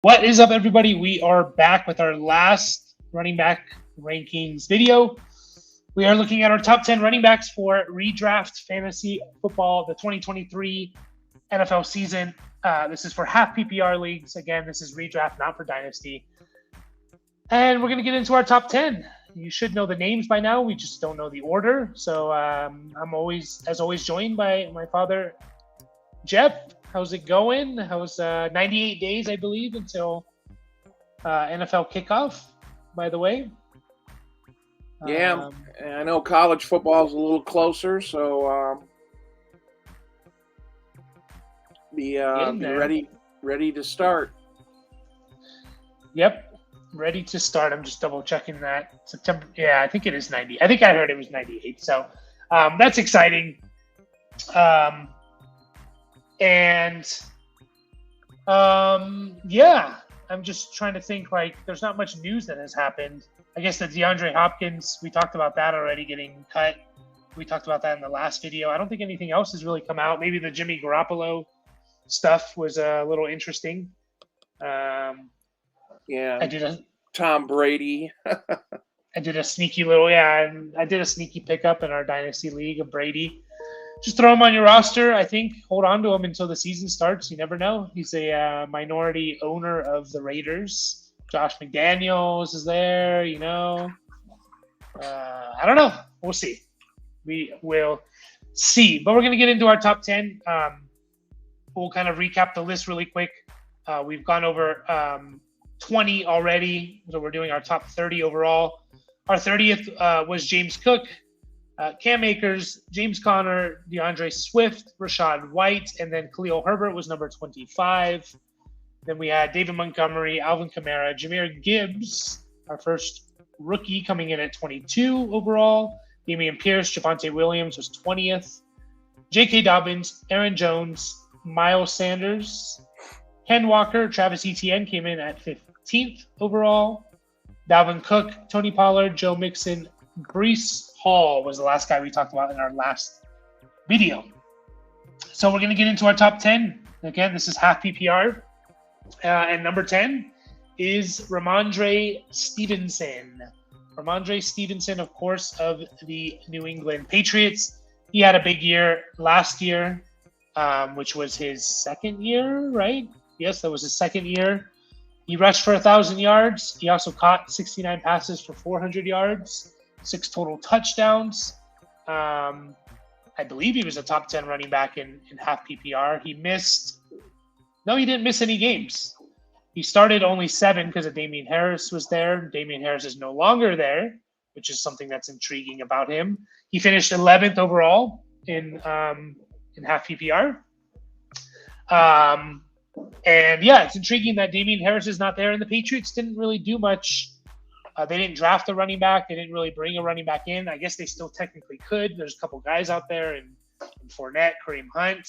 What is up, everybody? We are back with our last running back rankings video. We are looking at our top 10 running backs for redraft fantasy football, the 2023 NFL season. This is for half PPR leagues. Again, this is redraft, not for dynasty. And we're going to get into our top 10. You should know the names by now. We just don't know the order. So I'm always, as always, joined by my father, Jeff. How's it going? How's 98 days, I believe, until NFL kickoff, by the way? Yeah, I know college football is a little closer, so be ready to start. Yep, ready to start. I'm just double checking that. September. Yeah, I think it is 90. I think I heard it was 98. So that's exciting. Yeah, I'm just trying to think, like, there's not much news that has happened. I guess the DeAndre Hopkins, we talked about that already getting cut. We talked about that in the last video. I don't think anything else has really come out. Maybe the Jimmy Garoppolo stuff was a little interesting. Yeah, I did Tom Brady. I did a sneaky pickup in our Dynasty League of Brady. Just throw him on your roster. I think hold on to him until the season starts. You never know. He's a minority owner of the Raiders. Josh McDaniels is there, I don't know. We'll see. We will see. But we're going to get into our top 10. We'll kind of recap the list really quick. We've gone over 20 already. So we're doing our top 30 overall. Our 30th was James Cook. Cam Akers, James Conner, DeAndre Swift, Rashad White, and then Khalil Herbert was number 25. Then we had David Montgomery, Alvin Kamara, Jahmyr Gibbs, our first rookie coming in at 22 overall. Damian Pierce, Javonte Williams was 20th. J.K. Dobbins, Aaron Jones, Miles Sanders, Ken Walker, Travis Etienne came in at 15th overall. Dalvin Cook, Tony Pollard, Joe Mixon, Breece Hall was the last guy we talked about in our last video. So we're going to get into our top 10. Again, this is half PPR. And number 10 is Rhamondre Stevenson. Rhamondre Stevenson, of course, of the New England Patriots. He had a big year last year, which was his second year, right? Yes, that was his second year. He rushed for 1,000 yards. He also caught 69 passes for 400 yards. 6 total touchdowns. I believe he was a top 10 running back in half PPR. He didn't miss any games. He started only 7 because of Damian Harris was there. Damian Harris is no longer there, which is something that's intriguing about him. He finished 11th overall in half PPR. And yeah, it's intriguing that Damian Harris is not there, and the Patriots didn't really do much. They didn't draft a running back. They didn't really bring a running back in. I guess they still technically could. There's a couple guys out there, and Fournette, Kareem Hunt.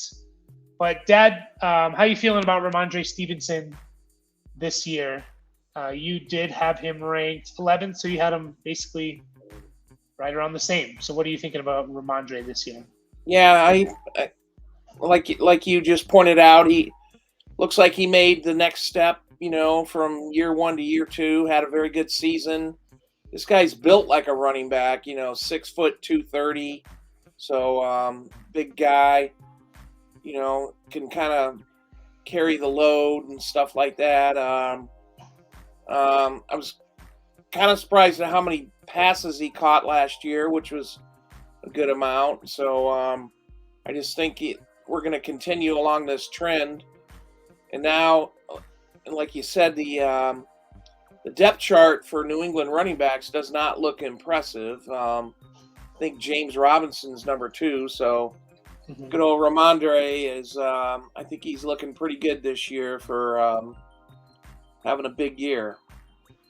But, Dad, how are you feeling about Rhamondre Stevenson this year? You did have him ranked 11th, so you had him basically right around the same. So what are you thinking about Rhamondre this year? Yeah, I like you just pointed out, he looks like he made the next step. From year 1 to year 2, had a very good season. This guy's built like a running back, 6 foot 230. So big guy, can kind of carry the load and stuff like that. I was kind of surprised at how many passes he caught last year, which was a good amount. So I just think we're going to continue along this trend. And now, and like you said, the depth chart for New England running backs does not look impressive. I think James Robinson's number 2, so good old Rhamondre is. I think he's looking pretty good this year for having a big year.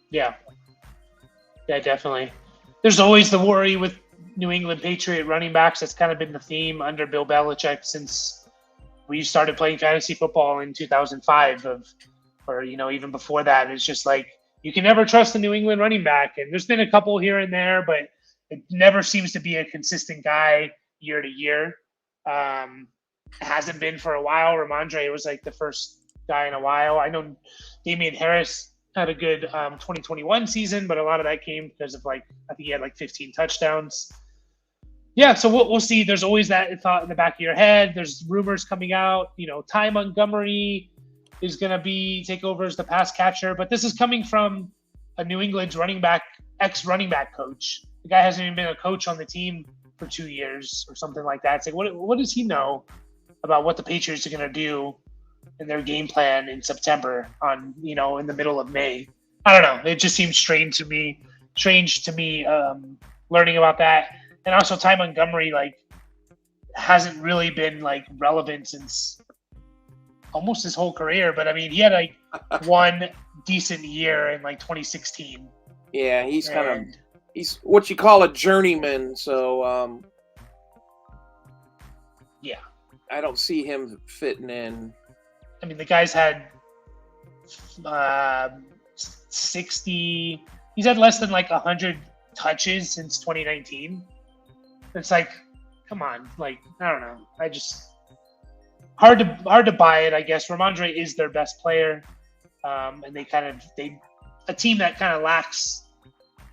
Yeah, definitely. There's always the worry with New England Patriot running backs. That's kind of been the theme under Bill Belichick since we started playing fantasy football in 2005. Or even before that, it's just like you can never trust the New England running back. And there's been a couple here and there, but it never seems to be a consistent guy year to year. Hasn't been for a while. Rhamondre was like the first guy in a while. I know Damian Harris had a good 2021 season, but a lot of that came because of I think he had 15 touchdowns. Yeah, so we'll see. There's always that thought in the back of your head. There's rumors coming out. Ty Montgomery is going to take over as the pass catcher, but this is coming from a New England's ex-running back coach. The guy hasn't even been a coach on the team for 2 years or something like that. It's what does he know about what the Patriots are going to do in their game plan in September in the middle of May? I don't know. It just seems strange to me learning about that. And also Ty Montgomery hasn't really been relevant since almost his whole career. But I mean, he had one decent year in 2016. Yeah, he's he's what you call a journeyman. So yeah, I don't see him fitting in. I mean, the guy's had 60. He's had less than 100 touches since 2019. It's come on, I don't know. I just hard to buy it. I guess Rhamondre is their best player, and a team that kind of lacks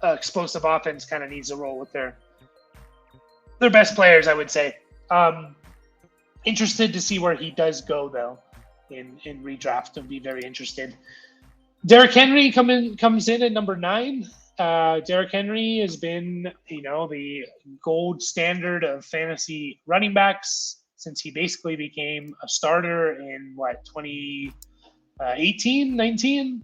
explosive offense kind of needs to roll with their best players, I would say. Interested to see where he does go though in redraft. I'll be very interested. Derrick Henry comes in at number 9. Derrick Henry has been, the gold standard of fantasy running backs since he basically became a starter in 2018, 19.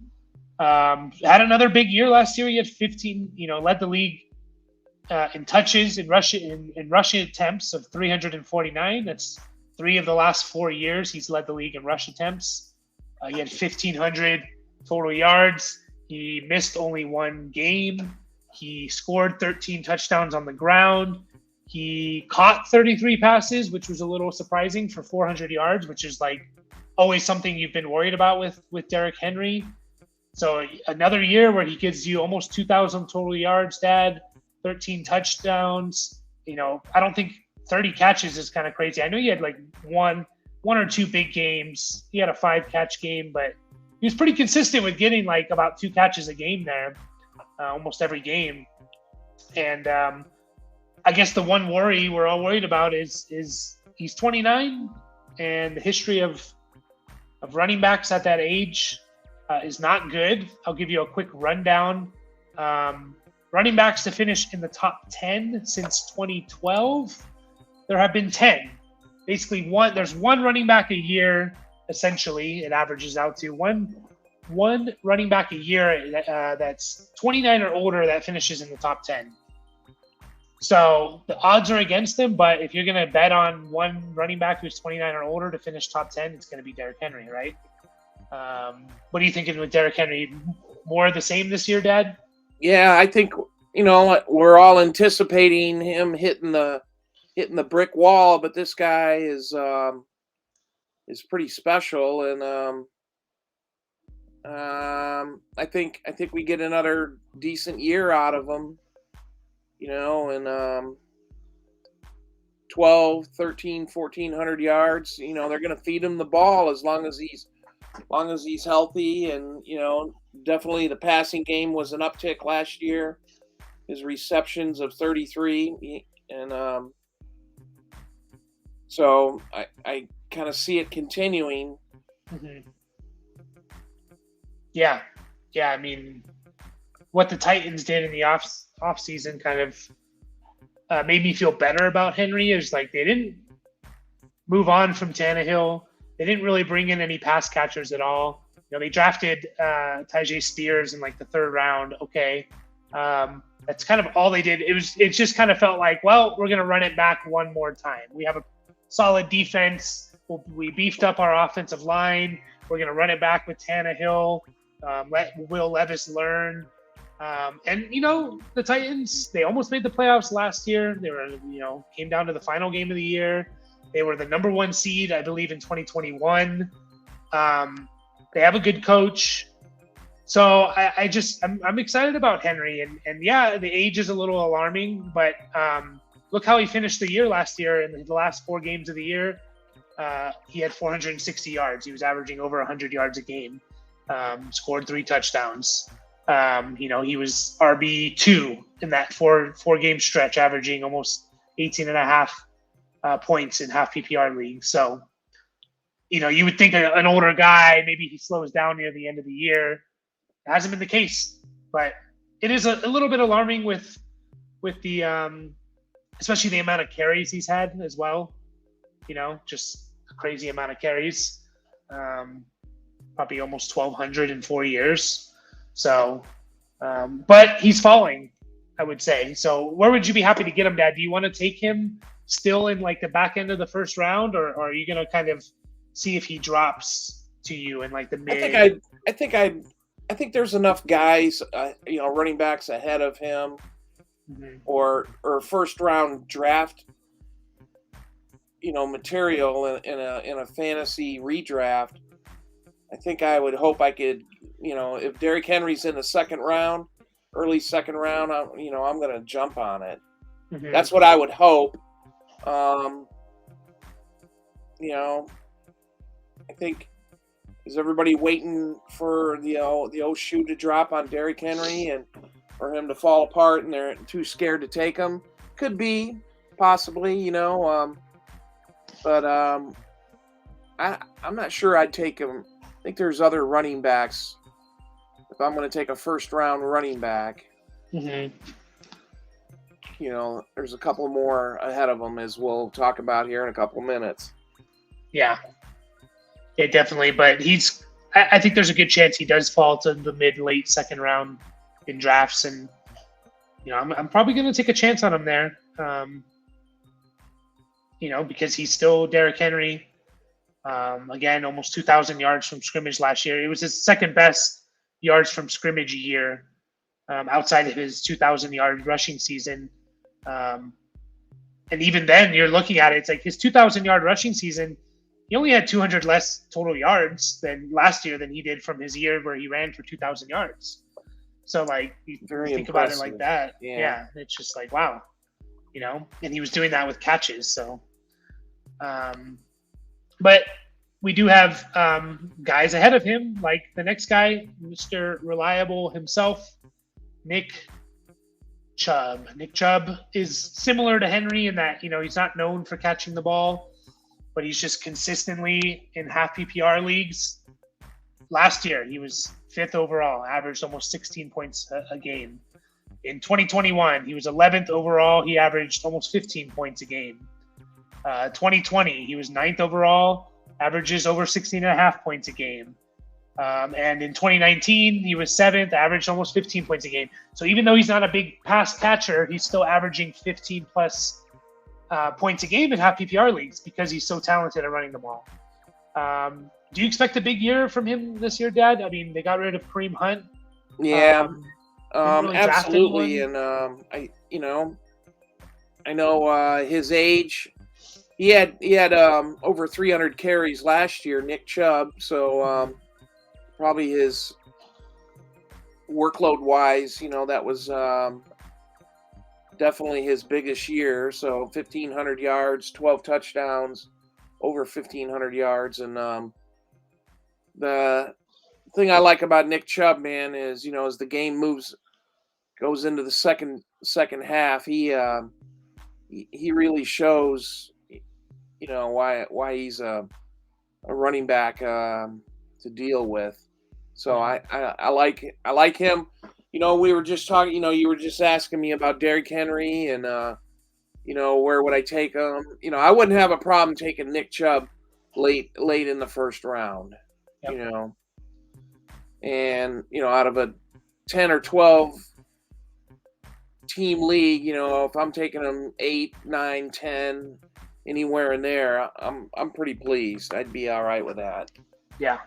Had another big year last year. He had 15. Led the league in touches in rushing attempts of 349. That's 3 of the last 4 years he's led the league in rush attempts. He had 1,500 total yards. He missed only 1 game. He scored 13 touchdowns on the ground. He caught 33 passes, which was a little surprising for 400 yards, which is always something you've been worried about with Derrick Henry. So another year where he gives you almost 2,000 total yards, Dad, 13 touchdowns. I don't think 30 catches is kind of crazy. I know he had one or 2 big games. He had a 5-catch game, but he was pretty consistent with getting about 2 catches a game there, almost every game. And I guess the one worry we're all worried about is he's 29, and the history of running backs at that age is not good. I'll give you a quick rundown. Running backs to finish in the top 10 since 2012, there have been 10. Basically, there's one running back a year. Essentially, it averages out to one running back a year that's 29 or older that finishes in the top 10. So the odds are against him, but if you're going to bet on one running back who's 29 or older to finish top 10, it's going to be Derrick Henry, right? What are you thinking with Derrick Henry? More of the same this year, Dad? Yeah, I think we're all anticipating him hitting the brick wall, but this guy is pretty special, and I think we get another decent year out of him, and 12, 13, 1,400 yards. They're going to feed him the ball as long as he's healthy, and definitely the passing game was an uptick last year. His receptions of 33, and so I kind of see it continuing. Mm-hmm. Yeah. I mean, what the Titans did in the off season kind of made me feel better about Henry. Is they didn't move on from Tannehill. They didn't really bring in any pass catchers at all. They drafted Tajay Spears in the 3rd round. Okay, that's kind of all they did. It just kind of felt well, we're going to run it back one more time. We have a solid defense. We beefed up our offensive line. We're going to run it back with Tannehill. Let Will Levis learn. And the Titans, they almost made the playoffs last year. They were, came down to the final game of the year. They were the number 1 seed, I believe, in 2021. They have a good coach. So I'm excited about Henry. And yeah, the age is a little alarming, but look how he finished the year last year in the last 4 games of the year. he had 460 yards. He was averaging over 100 yards a game. Scored 3 touchdowns. He was RB2 in that four game stretch, averaging almost 18 and a half points in half PPR leagues. So, you would think an older guy, maybe he slows down near the end of the year. It hasn't been the case, but it is a little bit alarming with the especially the amount of carries he's had as well. Just a crazy amount of carries. Probably almost 1,200 in 4 years. So, but he's falling, I would say. So where would you be happy to get him, Dad? Do you want to take him still in like the back end of the first round, or are you going to kind of see if he drops to you in like the mid? I think there's enough guys, running backs ahead of him, or first round draft, material in a fantasy redraft. I think I would hope I could, if Derrick Henry's in the second round, early second round, I'm going to jump on it. Mm-hmm. That's what I would hope. I think, is everybody waiting for the old shoe to drop on Derrick Henry and for him to fall apart and they're too scared to take him? Could be, possibly, but I'm not sure I'd take him. I think there's other running backs. If I'm going to take a first round running back, there's a couple more ahead of him, as we'll talk about here in a couple minutes. Yeah, definitely. But I think there's a good chance he does fall to the late second round in drafts, and I'm probably going to take a chance on him there. Because he's still Derrick Henry. Again, almost 2,000 yards from scrimmage last year. It was his second best yards from scrimmage year, outside of his 2,000-yard rushing season. And even then, you're looking at it, it's like his 2,000-yard rushing season, he only had 200 less total yards than last year than he did from his year where he ran for 2,000 yards. So, like, you think about it like that. Yeah, it's just like, wow. And he was doing that with catches. So, but we do have guys ahead of him, like the next guy, Mr. Reliable himself, Nick Chubb. Nick Chubb is similar to Henry in that, he's not known for catching the ball, but he's just consistently in half PPR leagues. Last year, he was 5th overall, averaged almost 16 points a game. In 2021, he was 11th overall. He averaged almost 15 points a game. 2020, he was 9th overall, averages over 16.5 points a game. And in 2019, he was 7th, averaged almost 15 points a game. So even though he's not a big pass catcher, he's still averaging 15 plus points a game in half PPR leagues because he's so talented at running the ball. Do you expect a big year from him this year, Dad? I mean, they got rid of Kareem Hunt. Yeah, really absolutely. And I know his age. He had over 300 carries last year, Nick Chubb. So probably his workload wise, that was definitely his biggest year. So 1,500 yards, 12 touchdowns, over 1,500 yards. And the thing I like about Nick Chubb, man, is, as the game goes into the second half, he really shows, why he's a running back to deal with. So I like him. We were just talking. You were just asking me about Derrick Henry and where would I take him? I wouldn't have a problem taking Nick Chubb late in the first round. Yep. And out of a 10 or 12 team league, if I'm taking him 8, 9, 10, anywhere in there, I'm pretty pleased. I'd be all right with that. Yeah.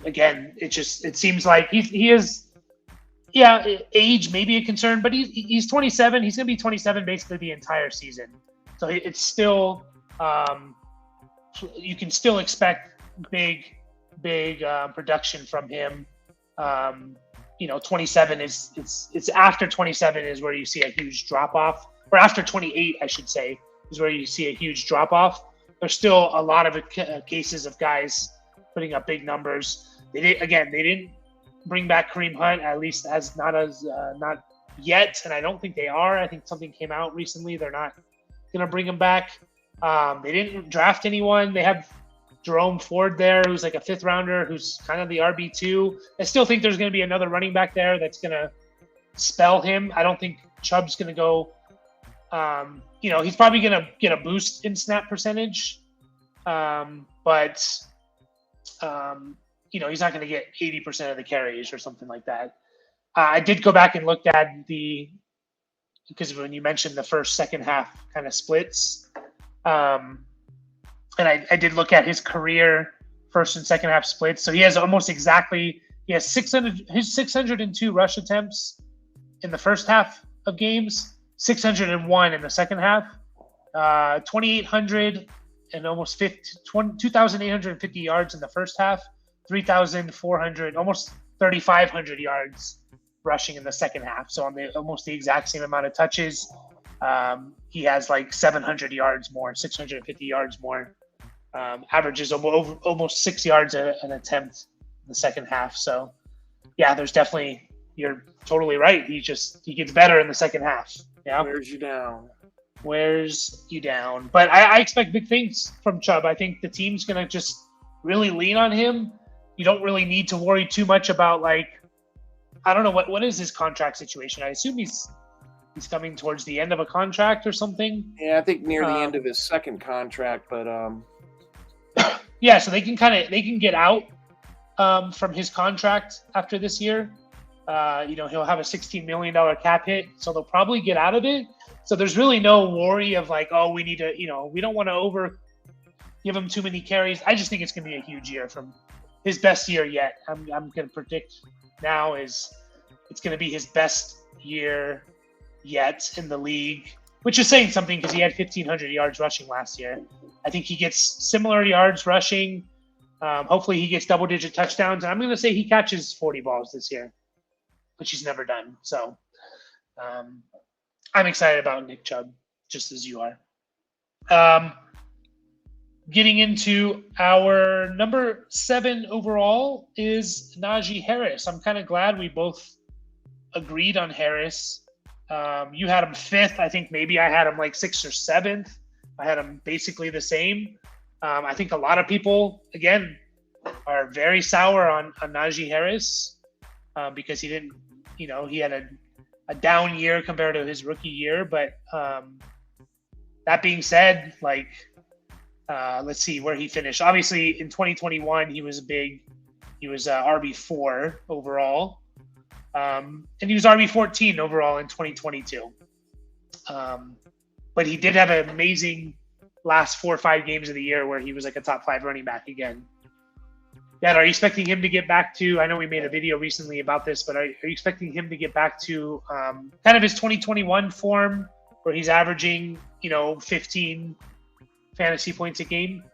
Again, it seems like he is. Yeah, age may be a concern, but he's 27. He's going to be 27 basically the entire season. So it's still you can still expect big production from him. 27 it's after 27 is where you see a huge drop off, or after 28, I should say, is where you see a huge drop off. There's still a lot of cases of guys putting up big numbers. They didn't bring back Kareem Hunt, at least not yet, and I don't think they are. I think something came out recently. They're not going to bring him back. They didn't draft anyone. They have Jerome Ford there, who's like a 5th rounder, who's kind of the RB2. I still think there's going to be another running back there that's going to spell him. I don't think Chubb's going to go. He's probably going to get a boost in snap percentage, but he's not going to get 80% of the carries or something like that. I did go back and looked at because when you mentioned the first, second half kind of splits, and I did look at his career first and second half splits. So he has he has 602 rush attempts in the first half of games, 601 in the second half, 2,800 and almost 2,850 yards in the first half, 3,400, almost 3,500 yards rushing in the second half. So on almost the exact same amount of touches, he has like 700 yards more, 650 yards more. Averages almost 6 yards an attempt in the second half. So yeah, you're totally right. He gets better in the second half. Yeah. Wears you down. But I expect big things from Chubb. I think the team's going to just really lean on him. You don't really need to worry too much about, like, I don't know, what is his contract situation? I assume he's coming towards the end of a contract or something. Yeah, I think near the end of his second contract, but yeah, so they can get out from his contract after this year. He'll have a $16 million cap hit, so they'll probably get out of it. So there's really no worry of like, oh, we need to, we don't want to give him too many carries. I just think it's going to be a huge year, from his best year yet. I'm going to predict now it's going to be his best year yet in the league, which is saying something because he had 1,500 yards rushing last year. I think he gets similar yards rushing. Hopefully he gets double-digit touchdowns. And I'm going to say he catches 40 balls this year, which he's never done. So I'm excited about Nick Chubb, just as you are. Getting into our number 7 overall is Najee Harris. I'm kind of glad we both agreed on Harris. You had him 5th. I think maybe I had him like 6th or 7th. I had him basically the same. I think a lot of people, again, are very sour on Najee Harris because he didn't, he had a down year compared to his rookie year. But that being said, like, let's see where he finished. Obviously, in 2021, he was RB4 overall. And he was RB14 overall in 2022. But he did have an amazing last 4 or 5 games of the year where he was like a top 5 running back again. Dad, are you expecting him to get back to, I know we made a video recently about this, but are you expecting him to get back to kind of his 2021 form where he's averaging, 15 fantasy points a game?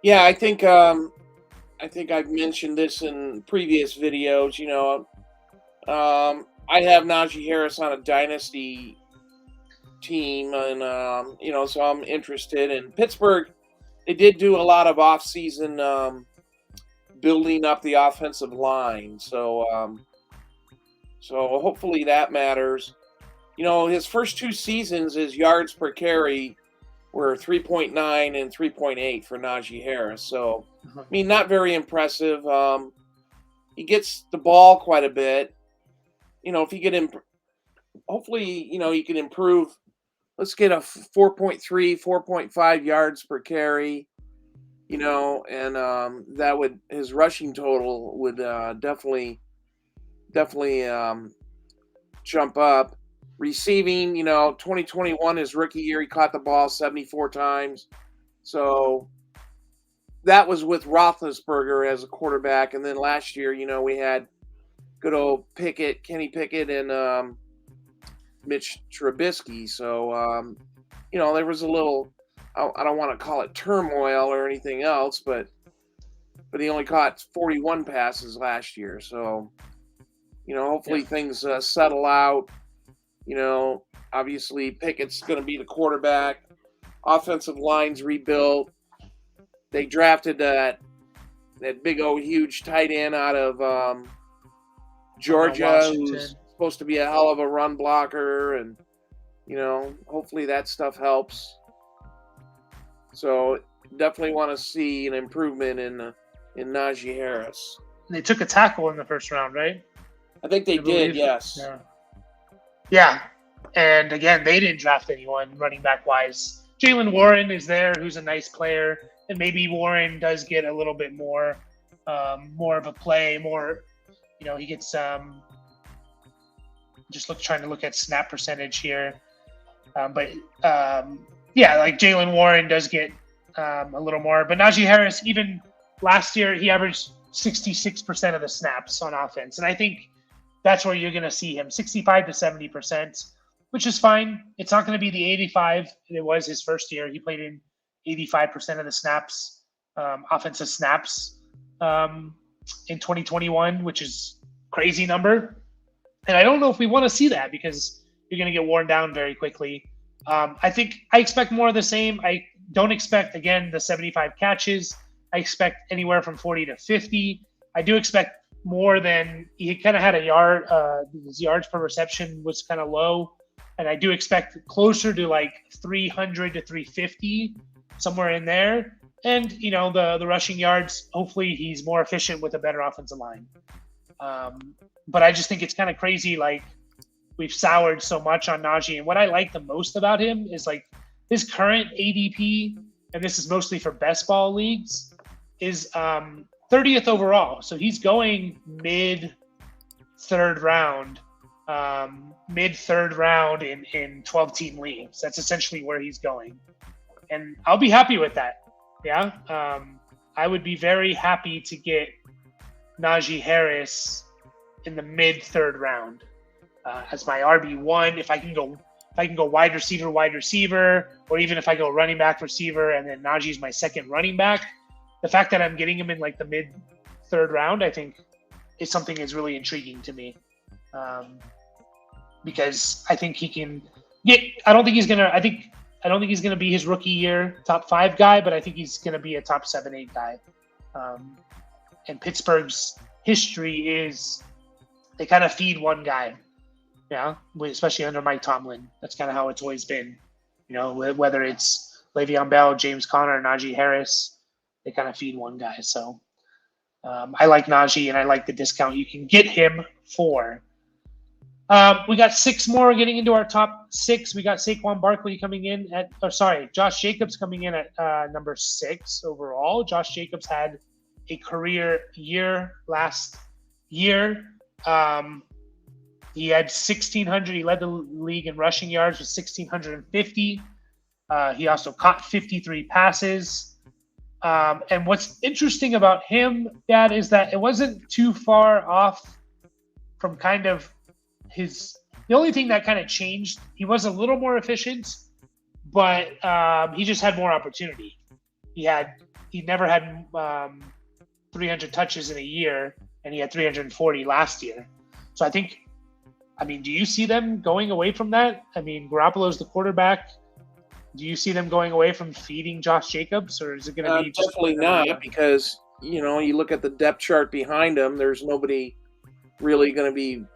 Yeah, I think I've mentioned this in previous videos. I have Najee Harris on a dynasty team, and so I'm interested. In Pittsburgh, they did do a lot of off-season building up the offensive line, so hopefully that matters. His first 2 seasons, his yards per carry were 3.9 and 3.8 for Najee Harris. So, I mean, not very impressive. He gets the ball quite a bit. If he could, hopefully, he can improve. Let's get a 4.3, 4.5 yards per carry, and that would, his rushing total would definitely jump up. Receiving, 2021, his rookie year, he caught the ball 74 times. So that was with Roethlisberger as a quarterback. And then last year, we had good old Kenny Pickett, and Mitch Trubisky. So, there was a little, I don't want to call it turmoil or anything else, but he only caught 41 passes last year. So, hopefully things settle out. Obviously Pickett's going to be the quarterback. offensive line's rebuilt. They drafted that big old huge tight end out of Georgia, who's supposed to be a hell of a run blocker, and hopefully that stuff helps. So definitely want to see an improvement in Najee Harris. They took a tackle in the first round, right? I think they did, yes. Yeah. And again, they didn't draft anyone running back wise. Jaylen Warren is there, who's a nice player, and maybe Warren does get a little bit more of a play, he gets trying to look at snap percentage here. Like Jaylen Warren does get a little more. But Najee Harris, even last year, he averaged 66% of the snaps on offense. And I think that's where you're going to see him, 65 to 70%, which is fine. It's not going to be the 85 it was his first year. He played in 85% of the snaps, offensive snaps in 2021, which is a crazy number. And I don't know if we want to see that because you're going to get worn down very quickly. I expect more of the same. I don't expect, again, the 75 catches. I expect anywhere from 40 to 50. I do expect more than he kind of had a yard. His yards per reception was kind of low. And I do expect closer to like 300 to 350, somewhere in there. And, the rushing yards, hopefully he's more efficient with a better offensive line. But I just think it's kind of crazy. Like, we've soured so much on Najee. And what I like the most about him is like his current ADP, and this is mostly for best ball leagues, is 30th overall. So he's going mid-third round in 12-team leagues. That's essentially where he's going. And I'll be happy with that. Yeah. I would be very happy to get Najee Harris in the mid-third round as my RB1. If I can go wide receiver, or even if I go running back receiver and then Najee's my second running back, the fact that I'm getting him in like the mid-third round, I think is something that's really intriguing to me. Because I think he can get, I don't think he's going to be his rookie year top 5 guy, but I think he's going to be a top 7, 8 guy. And Pittsburgh's history is they kind of feed one guy. Yeah, especially under Mike Tomlin. That's kind of how it's always been. Whether it's Le'Veon Bell, James Conner, Najee Harris, they kind of feed one guy. So I like Najee, and I like the discount you can get him for. We got 6 more getting into our top 6. We got Saquon Barkley coming in Josh Jacobs coming in at number 6 overall. Josh Jacobs had a career year last year. He had 1,600. He led the league in rushing yards with 1,650. He also caught 53 passes. And what's interesting about him, Dad, is that it wasn't too far off from kind of the only thing that kind of changed, he was a little more efficient, but he just had more opportunity. He never had 300 touches in a year, and he had 340 last year. So do you see them going away from that? Garoppolo's the quarterback. Do you see them going away from feeding Josh Jacobs, or is it going to be definitely not? Because you look at the depth chart behind him. There's nobody really going to be,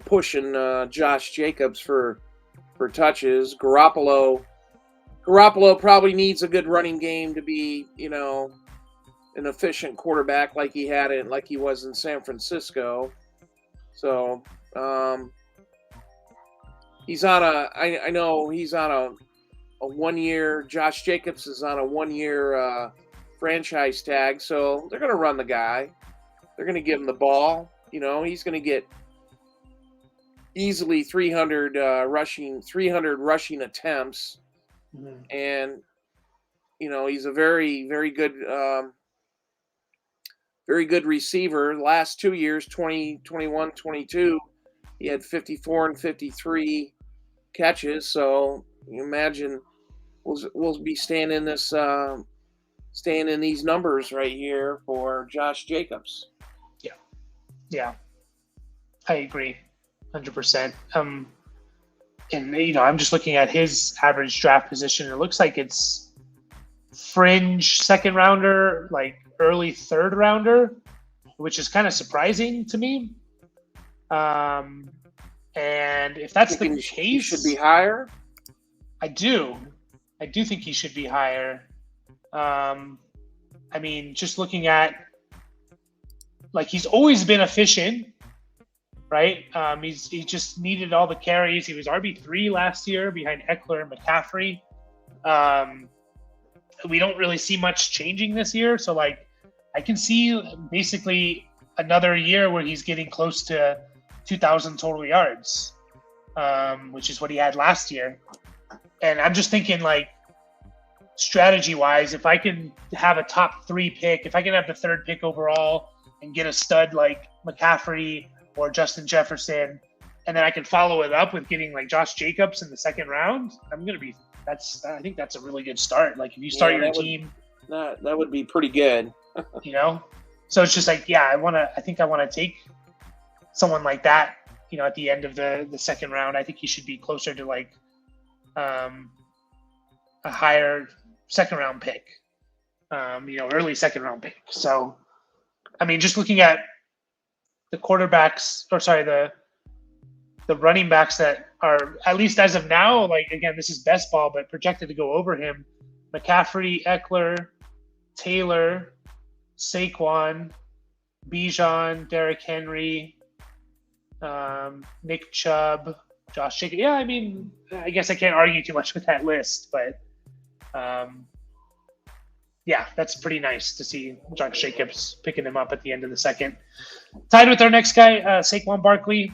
pushing Josh Jacobs for touches. Garoppolo probably needs a good running game to be, an efficient quarterback like he was in San Francisco. So he's on a 1 year. Josh Jacobs is on a 1 year franchise tag, so they're going to run the guy. They're going to give him the ball. He's going to get easily 300 rushing attempts, and he's a very, very good. Very good receiver. Last 2 years, 2021, 22, he had 54 and 53 catches. So you imagine we'll be staying in these numbers right here for Josh Jacobs. Yeah, I agree, 100%. And, I'm just looking at his average draft position. It looks like it's fringe second rounder, like early third rounder, which is kind of surprising to me. And if that's the case, he should be higher. I do think he should be higher. I mean, just looking at, like, he's always been efficient, right? He just needed all the carries. He was RB3 last year behind Ekeler and McCaffrey. We don't really see much changing this year. So, like, I can see basically another year where he's getting close to 2,000 total yards, which is what he had last year. And I'm just thinking, like, strategy-wise, if I can have a top 3 pick, if I can have the 3rd pick overall and get a stud like McCaffrey or Justin Jefferson, and then I can follow it up with getting like Josh Jacobs in the 2nd round, I think that's a really good start. Like, if you start your team, that would be pretty good. So it's just like, yeah, I think I want to take someone like that, at the end of the 2nd round. I think he should be closer to like a higher 2nd round pick, early 2nd round pick. So, I mean, just looking at the the running backs that are, at least as of now, like, again, this is best ball, but projected to go over him: McCaffrey, Ekeler, Taylor, Saquon, Bijan, Derrick Henry, Nick Chubb, Josh Jacobs. Yeah, I mean, I guess I can't argue too much with that list, but yeah, that's pretty nice to see Josh Jacobs picking him up at the end of the 2nd. Tied with our next guy, Saquon Barkley.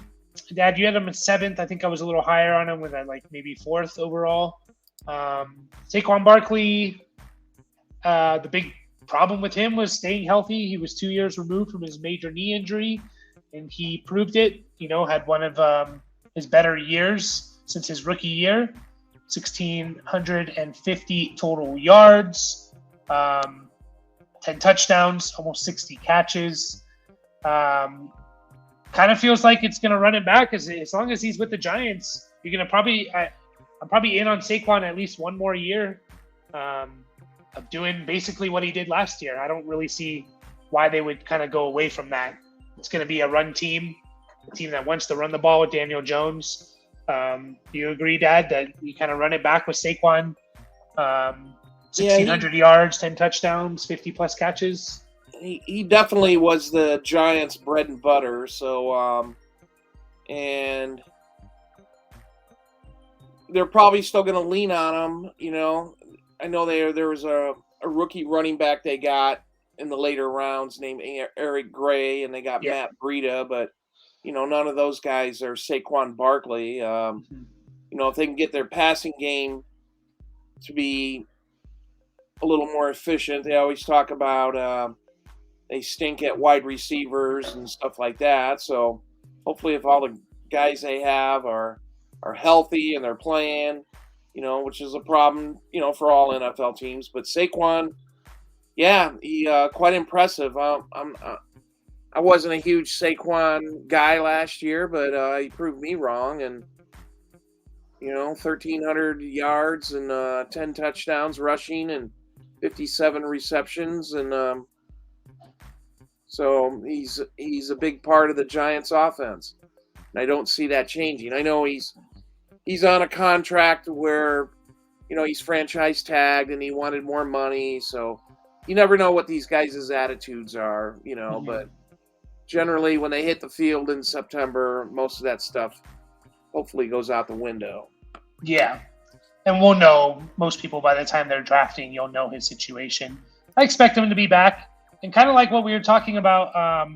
Dad, you had him at 7th. I think I was a little higher on him with like maybe 4th overall. Saquon Barkley, the big problem with him was staying healthy. He was 2 years removed from his major knee injury, and he proved it. Had one of his better years since his rookie year. 1,650 total yards, 10 touchdowns, almost 60 catches. Kind of feels like it's going to run him back as long as he's with the Giants. You're going to I'm probably in on Saquon at least one more year of doing basically what he did last year. I don't really see why they would kind of go away from that. It's going to be a run team, a team that wants to run the ball with Daniel Jones. Do you agree, Dad, that you kind of run it back with Saquon? 1,600 yards, 10 touchdowns, 50-plus catches. He definitely was the Giants' bread and butter. So, and they're probably still going to lean on him. I know there was a rookie running back they got in the later rounds named Eric Gray, and they got Matt Breida, but none of those guys are Saquon Barkley. If they can get their passing game to be a little more efficient, they always talk about they stink at wide receivers and stuff like that. So hopefully, if all the guys they have are healthy and they're playing, which is a problem, for all NFL teams. But Saquon, yeah, he quite impressive. I wasn't a huge Saquon guy last year, but he proved me wrong. And 1,300 yards and 10 touchdowns rushing and 57 receptions, and so he's a big part of the Giants' offense. And I don't see that changing. I know he's on a contract where he's franchise tagged and he wanted more money, so you never know what these guys' attitudes are, but generally when they hit the field in September, most of that stuff hopefully goes out the window. Yeah. And we'll know, most people, by the time they're drafting, you'll know his situation. I expect him to be back. And kind of like what we were talking about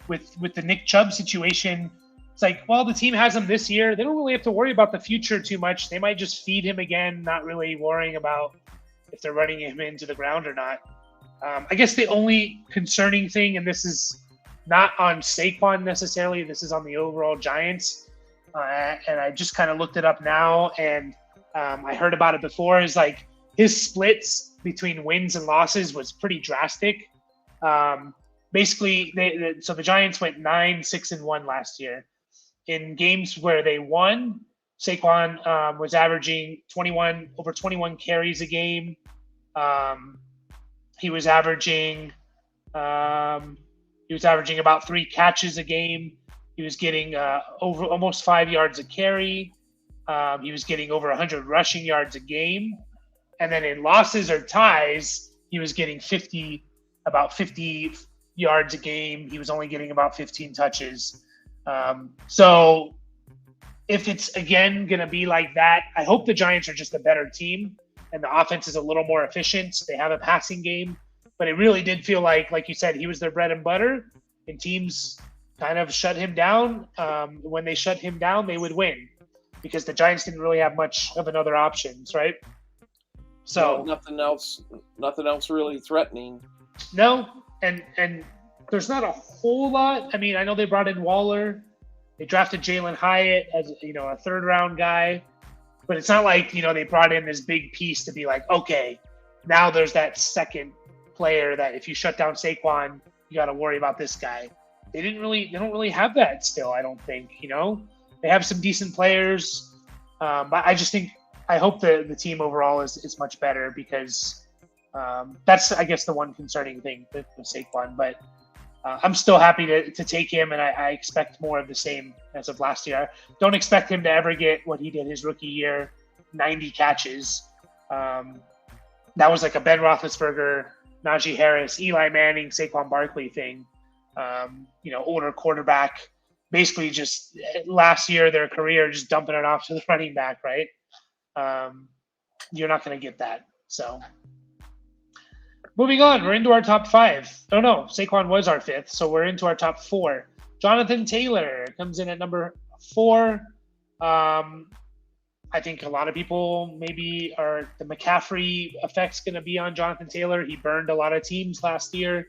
with the Nick Chubb situation, it's like, well, the team has him this year. They don't really have to worry about the future too much. They might just feed him again, not really worrying about if they're running him into the ground or not. I guess the only concerning thing, and this is not on Saquon necessarily, this is on the overall Giants, and I just kind of looked it up now, and I heard about it before, is like his splits between wins and losses was pretty drastic. Basically, so the Giants went 9-6-1 last year. In games where they won, Saquon was averaging over 21 carries a game. He was averaging about 3 catches a game. He was getting over almost 5 yards a carry. He was getting over 100 rushing yards a game. And then in losses or ties, he was getting about 50 yards a game. He was only getting about 15 touches. So if it's, again, going to be like that, I hope the Giants are just a better team and the offense is a little more efficient. They have a passing game. But it really did feel like you said, he was their bread and butter, and teams kind of shut him down. When they shut him down, they would win because the Giants didn't really have much of another options, right? So nothing else really threatening. No, and there's not a whole lot. I mean, I know they brought in Waller. They drafted Jalen Hyatt as, a third-round guy. But it's not like, they brought in this big piece to be like, okay, now there's that second player that if you shut down Saquon, you got to worry about this guy. They don't really have that still, I don't think, They have some decent players. But I hope the team overall is much better because that's, I guess, the one concerning thing with Saquon. But I'm still happy to take him, and I expect more of the same as of last year. I don't expect him to ever get what he did his rookie year, 90 catches. That was like a Ben Roethlisberger, Najee Harris, Eli Manning, Saquon Barkley thing. Older quarterback, basically just last year their career just dumping it off to the running back, right? You're not going to get that. So moving on, we're into our top 5. Oh no, Saquon was our 5th, so we're into our top 4. Jonathan Taylor comes in at number 4. I think a lot of people maybe are the McCaffrey effect's going to be on Jonathan Taylor. He burned a lot of teams last year,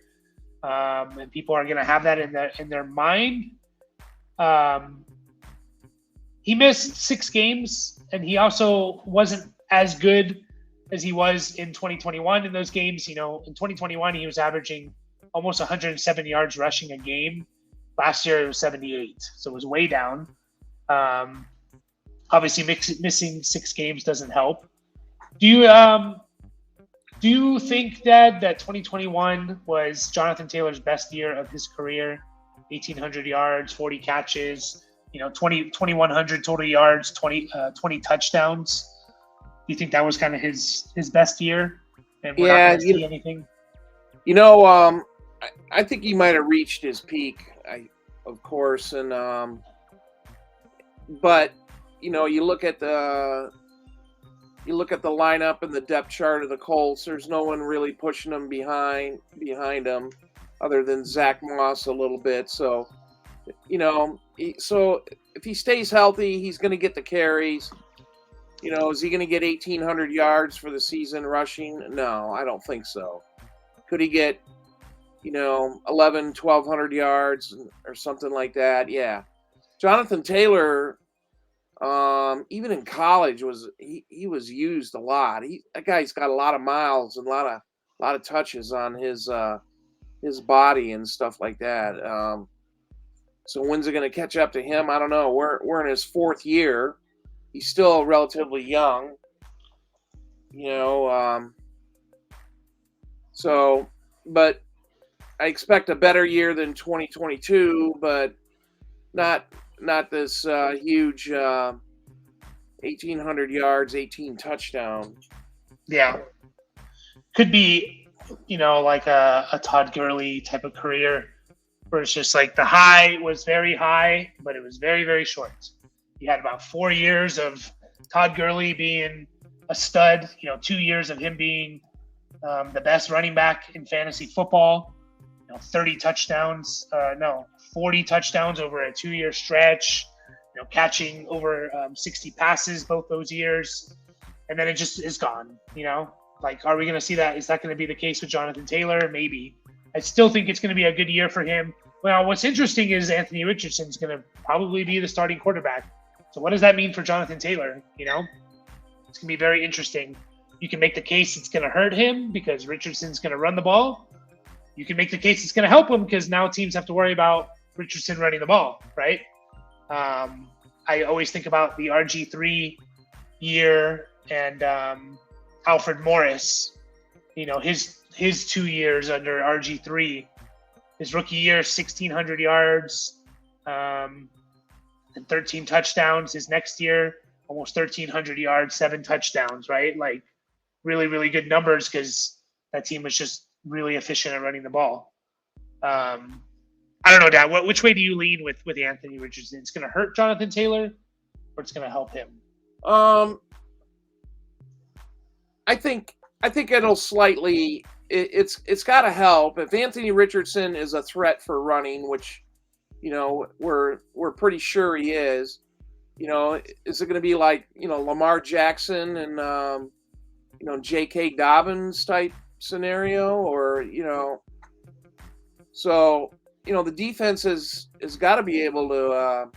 and people are going to have that in their mind. He missed 6 games, and he also wasn't as good as he was in 2021 in those games. In 2021, he was averaging almost 107 yards rushing a game. Last year, it was 78, so it was way down. Obviously, missing 6 games doesn't help. Do you think that 2021 was Jonathan Taylor's best year of his career? 1,800 yards, 40 catches, 2,100 total yards, 20 touchdowns. Do you think that was kind of his best year? And we're not going to see anything? I think he might have reached his peak, of course, and but you look at the lineup and the depth chart of the Colts. There's no one really pushing them behind him, other than Zach Moss a little bit. So, so if he stays healthy, he's going to get the carries. Is he going to get 1,800 yards for the season rushing? No, I don't think so. Could he get, 1,200 yards or something like that? Yeah. Jonathan Taylor, even in college, he was used a lot. That guy's got a lot of miles and a lot of touches on his body and stuff like that. So when's it going to catch up to him? I don't know. We're in his 4th year. He's still relatively young, but I expect a better year than 2022, but not this huge 1,800 yards, 18 touchdowns. Yeah. Could be, like a Todd Gurley type of career where it's just like the high was very high, but it was very, very short. You had about 4 years of Todd Gurley being a stud, 2 years of him being the best running back in fantasy football, 40 touchdowns over a 2-year stretch, catching over 60 passes both those years. And then it just is gone, Like, are we going to see that? Is that going to be the case with Jonathan Taylor? Maybe. I still think it's going to be a good year for him. Well, what's interesting is Anthony Richardson's going to probably be the starting quarterback. So what does that mean for Jonathan Taylor? It's going to be very interesting. You can make the case it's going to hurt him because Richardson's going to run the ball. You can make the case it's going to help him because now teams have to worry about Richardson running the ball, right? I I always think about the RG3 year and Alfred Morris. His 2 years under RG3. His rookie year, 1,600 yards and 13 touchdowns. His next year, almost 1,300 yards, 7 touchdowns, right? Like really, really good numbers because that team was just really efficient at running the ball. I don't know, Dad. Which way do you lean with Anthony Richardson? It's going to hurt Jonathan Taylor, or it's going to help him? I think it'll slightly. It's got to help if Anthony Richardson is a threat for running, which we're pretty sure he is. Is it going to be like Lamar Jackson and J.K. Dobbins type scenario, or so the defense has got to be able to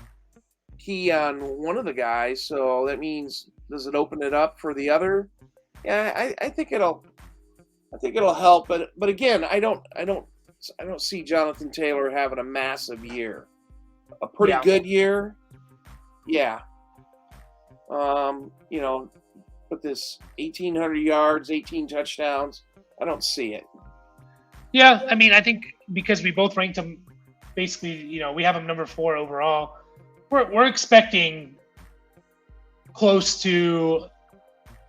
key on one of the guys. So that means, does it open it up for the other? Yeah, I think it'll help, but again, I don't see Jonathan Taylor having a massive year. A pretty good year, yeah. But this 1,800 yards, 18 touchdowns, I don't see it. Yeah, I mean, I think because we both ranked him, basically, we have him number 4 overall. We're expecting close to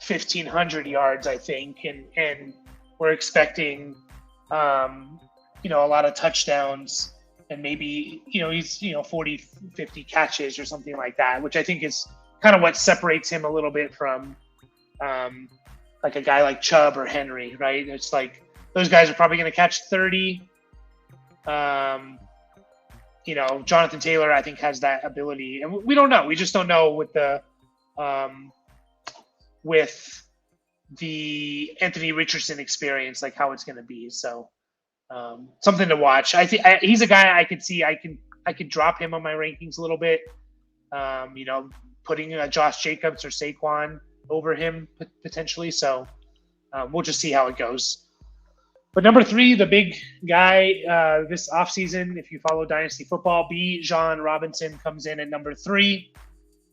1,500 yards, I think, and we're expecting, a lot of touchdowns and maybe, he's 40, 50 catches or something like that, which I think is kind of what separates him a little bit from, like a guy like Chubb or Henry, right? It's like those guys are probably going to catch 30. Jonathan Taylor, I think, has that ability, and we don't know. We just don't know with the Anthony Richardson experience, like how it's going to be. So something to watch. I think he's a guy I could see. I could drop him on my rankings a little bit. Putting Josh Jacobs or Saquon over him potentially. So we'll just see how it goes. But number 3, the big guy this offseason, if you follow Dynasty Football, Bijan Robinson comes in at number 3.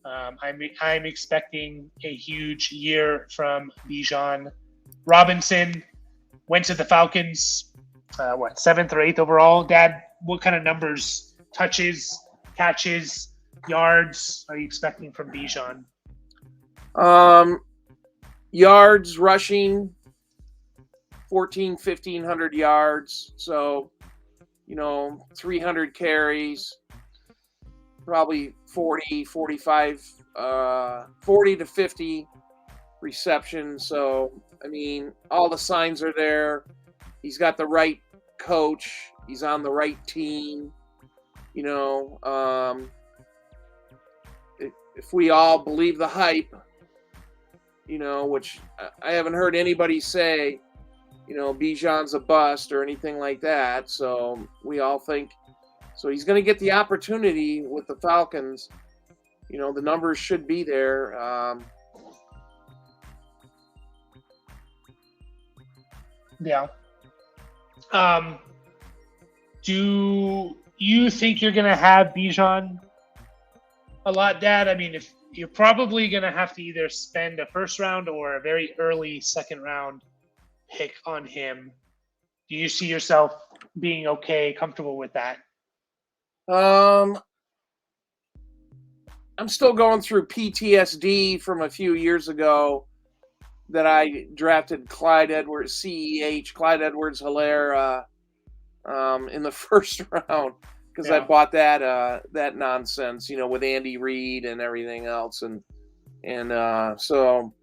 I'm expecting a huge year from Bijan Robinson. Went to the Falcons, 7th or 8th overall. Dad, what kind of numbers, touches, catches, yards are you expecting from Bijan? Yards rushing, 1,500 yards. So, 300 carries, probably 40 to 50 receptions. So, I mean, all the signs are there. He's got the right coach. He's on the right team. If we all believe the hype, which I haven't heard anybody say, Bijan's a bust or anything like that. So we all think, so he's going to get the opportunity with the Falcons. The numbers should be there. Yeah. Do you think you're going to have Bijan a lot, Dad? I mean, if you're probably going to have to either spend a first round or a very early second round pick on him. Do you see yourself being comfortable with that? I'm still going through PTSD from a few years ago that I drafted Clyde Edwards-Helaire in the first round because I bought that nonsense, with Andy Reid and everything else, and so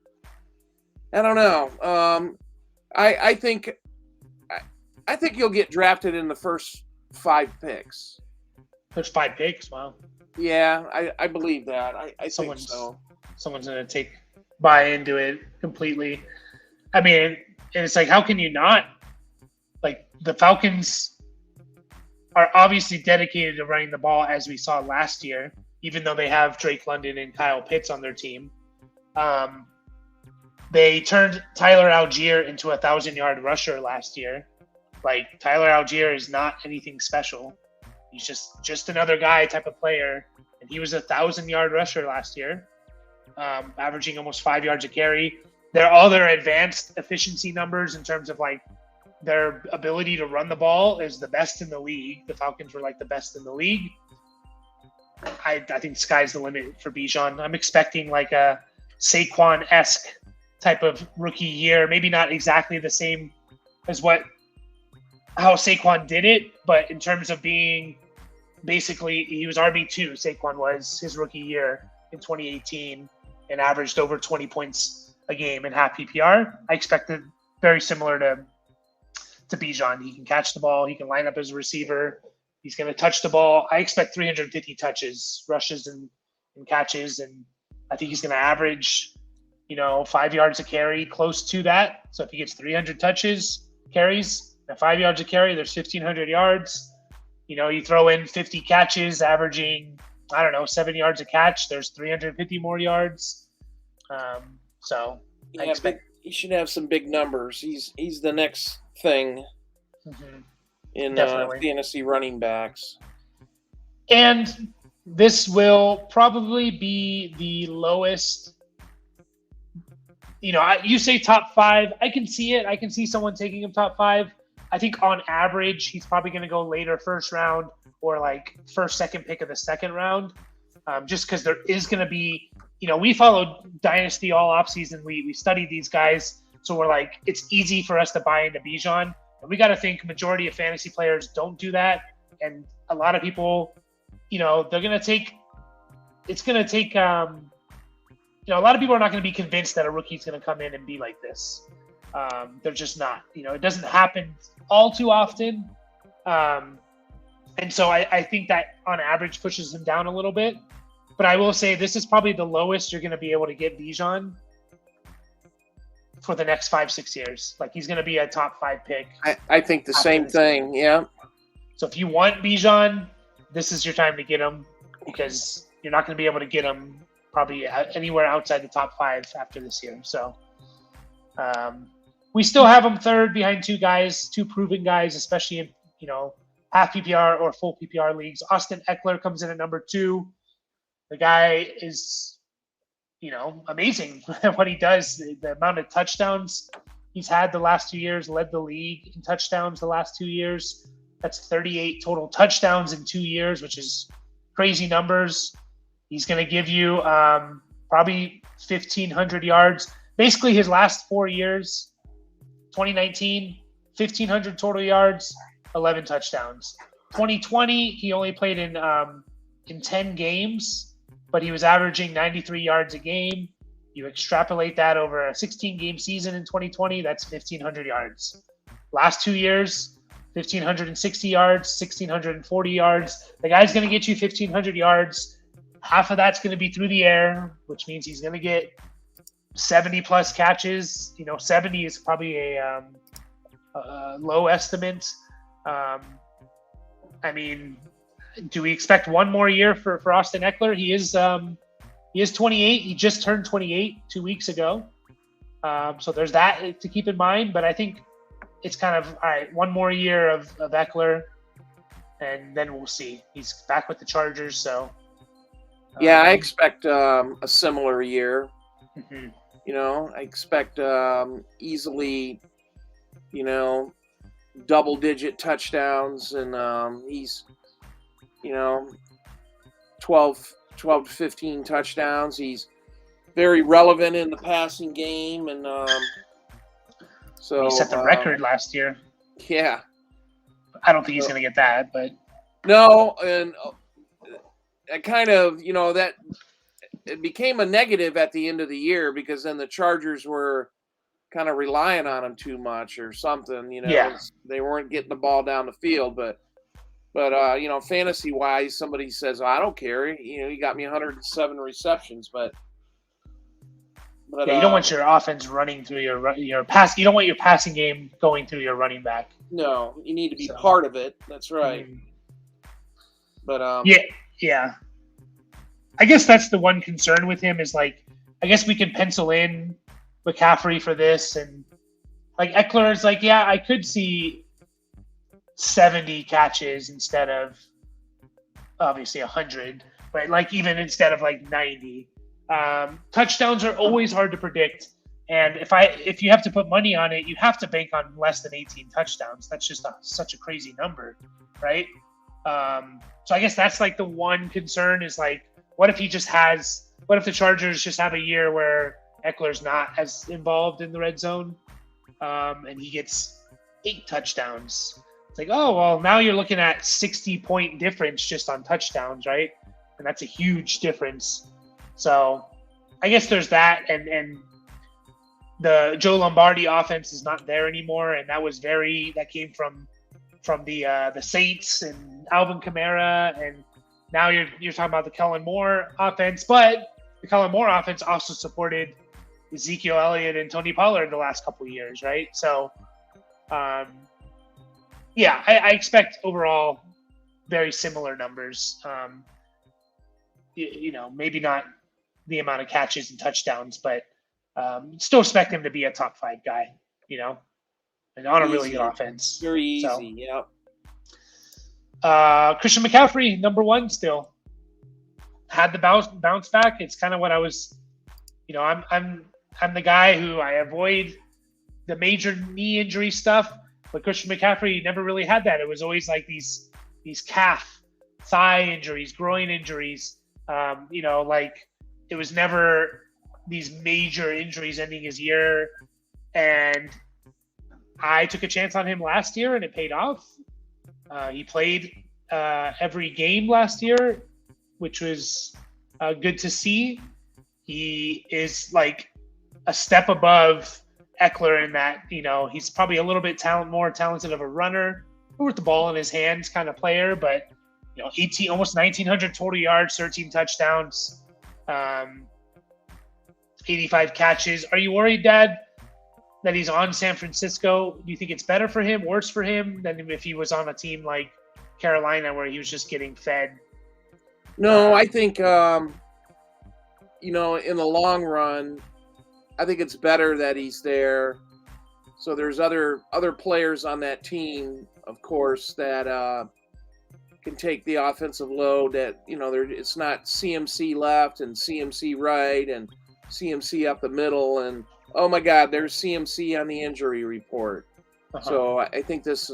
I don't know. I think you'll get drafted in the first 5 picks. First 5 picks? Wow. Yeah, I believe that. I think so. Someone's going to buy into it completely. I mean, and it's like, how can you not? Like, the Falcons are obviously dedicated to running the ball, as we saw last year, even though they have Drake London and Kyle Pitts on their team. They turned Tyler Algier into a 1,000-yard rusher last year. Like, Tyler Algier is not anything special. He's just another guy type of player and he was 1,000-yard rusher last year, averaging almost 5 yards a carry. All their advanced efficiency numbers in terms of like their ability to run the ball is the best in the league. The Falcons were like the best in the league. I think sky's the limit for Bijan. I'm expecting like a Saquon-esque type of rookie year. Maybe not exactly the same as how Saquon did it, but in terms of being basically, he was RB2. Saquon was his rookie year in 2018 and averaged over 20 points a game in half PPR. I expect it very similar to Bijan. He can catch the ball. He can line up as a receiver. He's going to touch the ball. I expect 350 touches, rushes, and catches, and I think he's going to average, 5 yards a carry, close to that. So if he gets 300 carries, and 5 yards a carry, there's 1,500 yards. You throw in 50 catches, averaging, 7 yards a catch. There's 350 more yards. So I expect he should have some big numbers. He's the next thing in fantasy running backs. And this will probably be the lowest. You say top 5. I can see it. I can see someone taking him top 5. I think on average, he's probably going to go later first round or like first, second pick of the second round. Just because there is going to be, we followed Dynasty all offseason. We studied these guys. So we're like, it's easy for us to buy into Bijan. And we got to think majority of fantasy players don't do that. And a lot of people, a lot of people are not going to be convinced that a rookie is going to come in and be like this. They're just not. It doesn't happen all too often. And so I think that on average pushes him down a little bit. But I will say this is probably the lowest you're going to be able to get Bijan for the next 5-6 years. Like he's going to be a top 5 pick. I think the same thing. Yeah. So if you want Bijan, this is your time to get him because you're not going to be able to get him probably anywhere outside the top 5 after this year. So we still have him third behind two proven guys, especially in, half PPR or full PPR leagues. Austin Ekeler comes in at number 2. The guy is, amazing at what he does. The amount of touchdowns he's had the last 2 years, led the league in touchdowns the last 2 years. That's 38 total touchdowns in 2 years, which is crazy numbers. He's going to give you probably 1,500 yards. Basically, his last 4 years, 2019, 1,500 total yards, 11 touchdowns. 2020, he only played in 10 games, but he was averaging 93 yards a game. You extrapolate that over a 16-game season in 2020, that's 1,500 yards. Last 2 years, 1,560 yards, 1,640 yards. The guy's going to get you 1,500 yards. Half of that's going to be through the air, which means he's going to get 70-plus catches. 70 is probably a low estimate. Do we expect one more year for Austin Ekeler? He is 28. He just turned 28 2 weeks ago. So there's that to keep in mind. But I think it's kind of, all right, one more year of Ekeler, and then we'll see. He's back with the Chargers, so. Yeah, I expect a similar year. Mm-hmm. I expect easily, double-digit touchdowns, and he's, 12 to 15 touchdowns. He's very relevant in the passing game, and so he set the record last year. Yeah, I don't think he's going to get that, but no, and I kind of, that it became a negative at the end of the year because then the Chargers were kind of relying on him too much or something. Yeah. They weren't getting the ball down the field, but fantasy wise, somebody says, I don't care. He got me 107 receptions, but yeah, you don't want your offense running through your pass. You don't want your passing game going through your running back. No, you need to be part of it. That's right. But yeah. I guess that's the one concern with him is I guess we can pencil in McCaffrey for this, and Ekeler is I could see 70 catches instead of obviously 100, but like even instead of like 90. Touchdowns are always hard to predict. And if you have to put money on it, you have to bank on less than 18 touchdowns. That's just such a crazy number, right? So I guess that's like the one concern is like, what if the Chargers just have a year where Ekeler's not as involved in the red zone, and he gets 8 touchdowns? It's like, oh, well, now you're looking at 60-point difference just on touchdowns, right? And that's a huge difference. So I guess there's that, and the Joe Lombardi offense is not there anymore, and that came from the Saints and Alvin Kamara, and now you're talking about the Kellen Moore offense, but the Kellen Moore offense also supported Ezekiel Elliott and Tony Pollard the last couple of years, right? So, I expect overall very similar numbers. Maybe not the amount of catches and touchdowns, but still expect him to be a top 5 guy, and on a really good offense. Very easy, yeah. Christian McCaffrey, number 1 still. Had the bounce back. It's kind of what I was, I'm the guy who I avoid the major knee injury stuff, but Christian McCaffrey never really had that. It was always like these calf, thigh injuries, groin injuries. It was never these major injuries ending his year. And I took a chance on him last year, and it paid off. He played every game last year, which was good to see. He is like a step above Ekeler in that, he's probably a little bit more talented of a runner, with the ball in his hands kind of player, but, almost 1,900 total yards, 13 touchdowns, 85 catches. Are you worried, Dad, that he's on San Francisco? Do you think it's better for him, worse for him than if he was on a team like Carolina where he was just getting fed? No, I think, in the long run, I think it's better that he's there. So there's other players on that team, of course, that can take the offensive load. That it's not CMC left and CMC right and CMC up the middle, and oh my God, there's CMC on the injury report. Uh-huh. So I think this,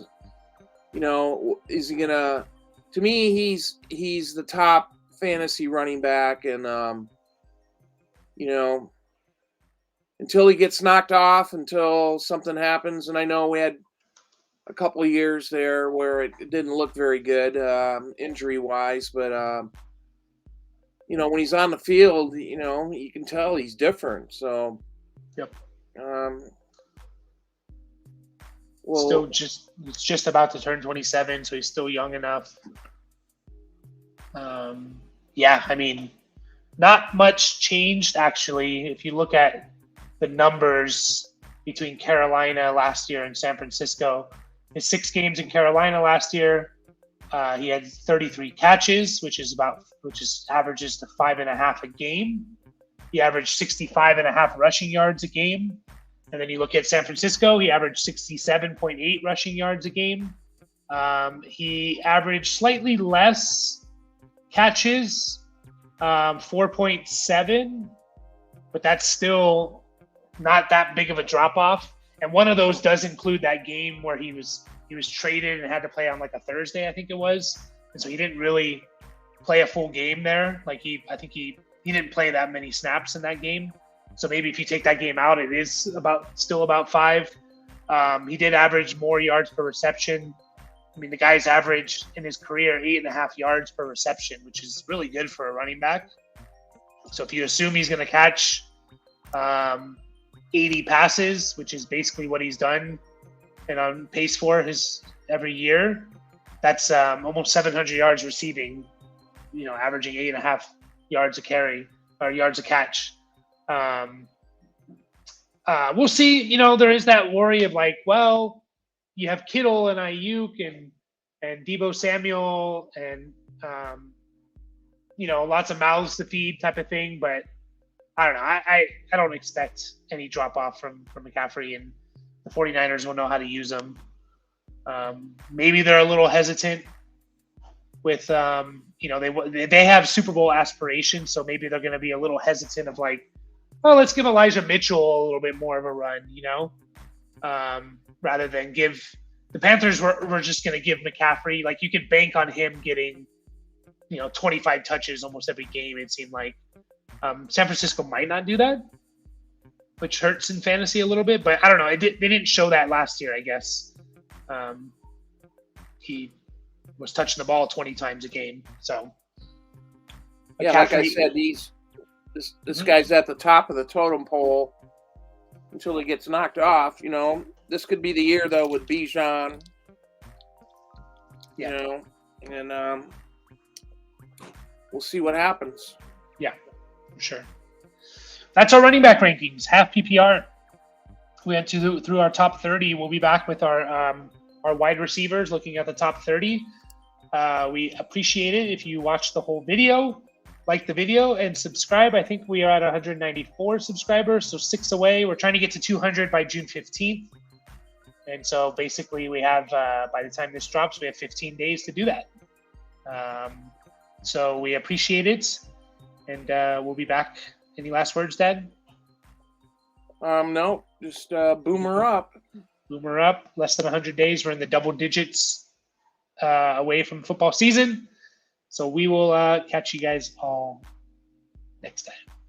is he gonna? To me, he's the top fantasy running back, and until he gets knocked off, until something happens. And I know we had a couple of years there where it didn't look very good injury-wise, but when he's on the field, you can tell he's different. So, yep. He's just about to turn 27, so he's still young enough. Not much changed actually. If you look at the numbers between Carolina last year and San Francisco, his 6 games in Carolina last year, he had 33 catches, which averages to 5.5 a game. He averaged 65.5 rushing yards a game. And then you look at San Francisco, he averaged 67.8 rushing yards a game. He averaged slightly less catches, 4.7, but that's still not that big of a drop off. And one of those does include that game where he was traded and had to play on like a Thursday, I think it was. And so he didn't really play a full game there. Like I think he didn't play that many snaps in that game. So maybe if you take that game out, it is still about 5. He did average more yards per reception. I mean, the guy's averaged in his career 8.5 yards per reception, which is really good for a running back. So if you assume he's going to catch 80 passes, which is basically what he's done and on pace for his every year, that's almost 700 yards receiving, averaging 8.5 yards a carry or yards a catch. We'll see. There is that worry of like, well, you have Kittle and Ayuk and Deebo Samuel and lots of mouths to feed type of thing. But I don't know. I don't expect any drop off from McCaffrey, and the 49ers will know how to use him. Maybe they're a little hesitant with they have Super Bowl aspirations, so maybe they're going to be a little hesitant of like, oh, let's give Elijah Mitchell a little bit more of a run, rather than give the Panthers were just going to give McCaffrey, like you could bank on him getting 25 touches almost every game. It seemed like San Francisco might not do that, which hurts in fantasy a little bit, but I don't know. They didn't show that last year, I guess. He was touching the ball 20 times a game. So, yeah, like I said, this guy's at the top of the totem pole until he gets knocked off. This could be the year though with Bijan. And we'll see what happens. Yeah, for sure. That's our running back rankings, half PPR. We went through our top 30. We'll be back with our wide receivers, looking at the top 30. We appreciate it if you watch the whole video, like the video, and subscribe. I think we are at 194 subscribers, so 6 away. We're trying to get to 200 by June 15th. And so basically we have, by the time this drops, we have 15 days to do that. So we appreciate it, and we'll be back. Any last words, Dad? No, just boomer up. Boomer up. Less than 100 days. We're in the double digits away from football season. So we will catch you guys all next time.